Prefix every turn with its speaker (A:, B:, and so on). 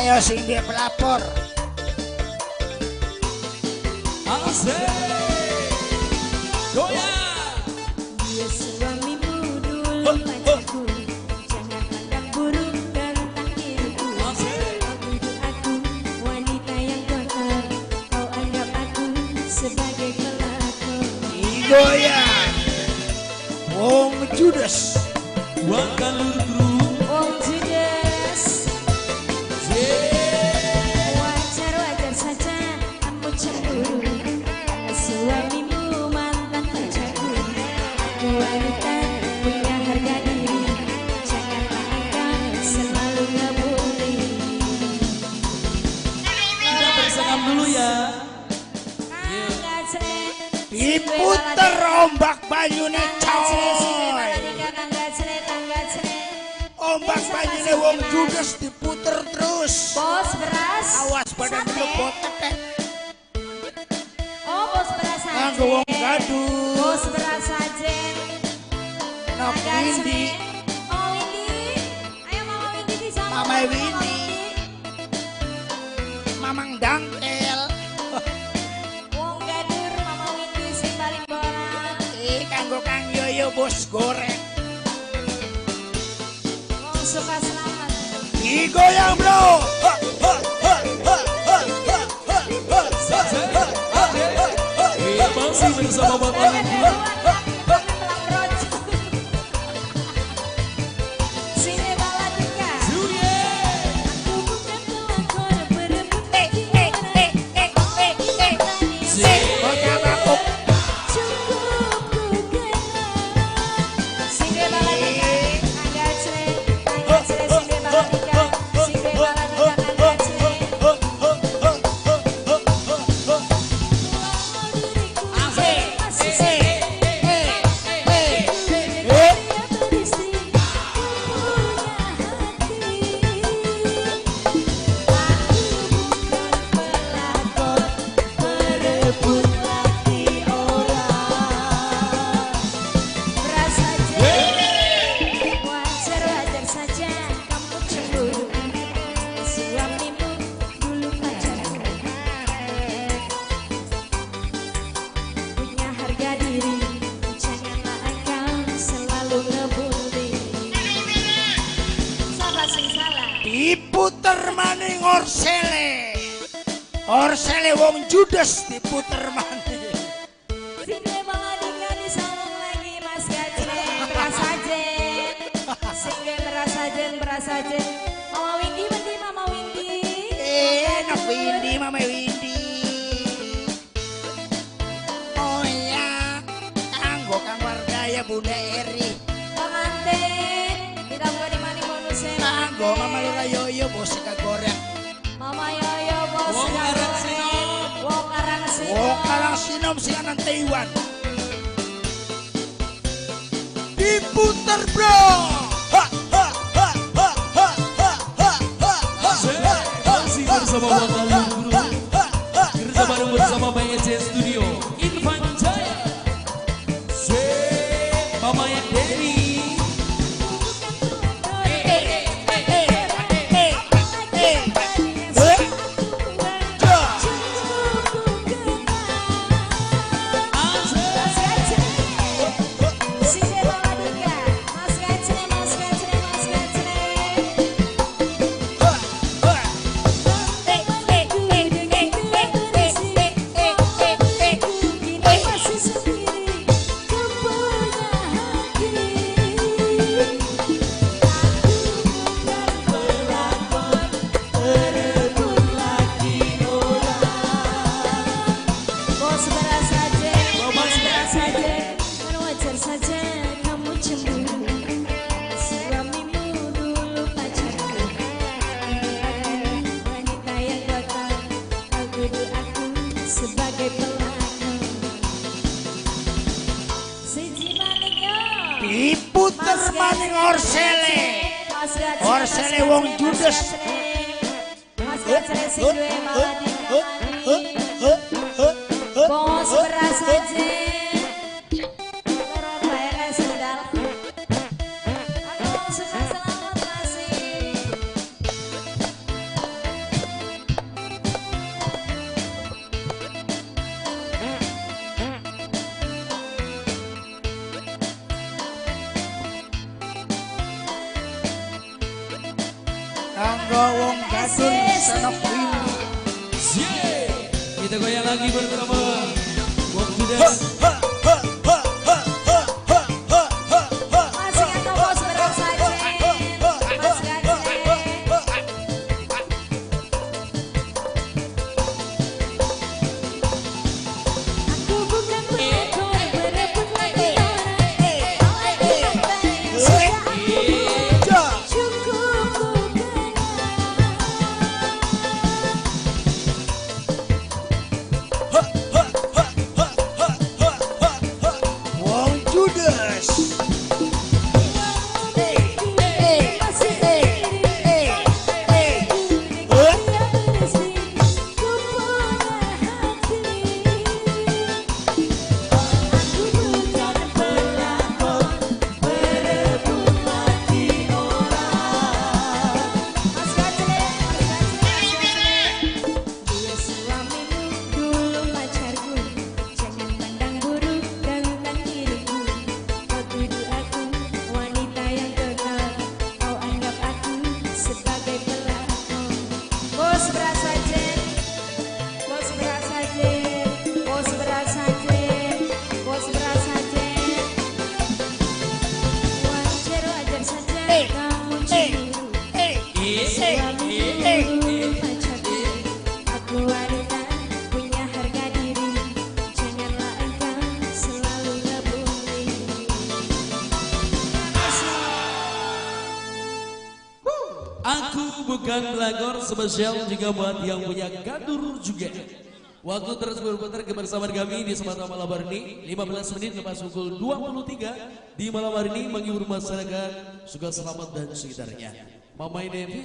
A: Ayo sing dia pelapor.
B: Asik. Goyang.
C: Dia suamimu dulu pacarku, jangan pandang buruk tentang diriku. Aku wanita yang kotor, kau anggap aku sebagai pelakor.
A: Goyang. Wong Judas.
B: Wakalur guru.
C: Wong Judas, wajar-wajar saja kamu cemburu. Suamimu mantan pacarku, aku wanita punya harga diri, janganlah engkau selalu ngebully.
B: Kita bersenam dulu ya.
A: Diputer ombak banyune coy. Ombak banyune Wong Judas diputer terus.
C: Bos beras.
A: Awas pada dulu botek.
C: Oh, bos beras saja.
A: Nganggo wong gaduh.
C: Bos beras saja.
A: Nok Windy.
C: Oh, Windy. Ayo Mama Windy bisa.
A: Mama Windy. Mamang Dangkel.
C: Wong gadur Mama Windy sing balik borang.
A: Kanggo Kang Yoyo bos goreng.
C: Wong suka selamat.
A: Digoyang bro.
B: Masih bersama Bapak Lingkungan.
C: Sini Baladika.
A: Diputer maning Orsele. Orsele Wong Judas diputer maning.
C: Sini Baladika disambung lagi Mas Gajeng, beras aja. Sini beras aja. Mama Windy, Mama Windy.
A: Nok Windy, Mama Windy. Oh iya, kanggo Kang Wardaya Bunda Eri.
C: Pengantin, kita buka di mana bonusnya.
A: Kanggo Mama Lura Yoyo bos kagoreng.
C: Mama Yoyo bos
B: Wong
C: sudah
B: Arang
C: goreng.
B: Sinom.
C: Wong Arang Sinom.
A: Oh kalang sinom singanan Taiwan. Diputer bro.
B: Masih bersama Bapak Lingkungan. Kerja bareng bersama BC Studio Irfan Jaya. Mama yang Dewi.
C: Sini Baladika, Mas Gajeng.
A: Diputer maning Orsele. Orsele Wong Judas.
C: Mas Gajeng sing duwe Baladika. Bos beras aja. Turun bayar sendal. Aku suka selamat masih.
A: Kanggo wong gadur senok wini.
B: Kita goyang lagi bersama Wong Judas.
C: Masih atau bos berat saja. Mas Gade. Aku bukan pelakor berebut lagi orang. Cukup bukan.
A: Wong Judas.
C: Aku wanita punya harga diri, janganlah engkau selalu ngebully.
B: Aku bukan pelakor, spesial juga buat yang punya gadur juga. Waktu terus berputar kebersamaan kami di Sumatera Malam hari ini 15 menit lepas pukul 23 di malam hari ini menghibur masyarakat. Suka selamat dan sekitarnya. Mama Devi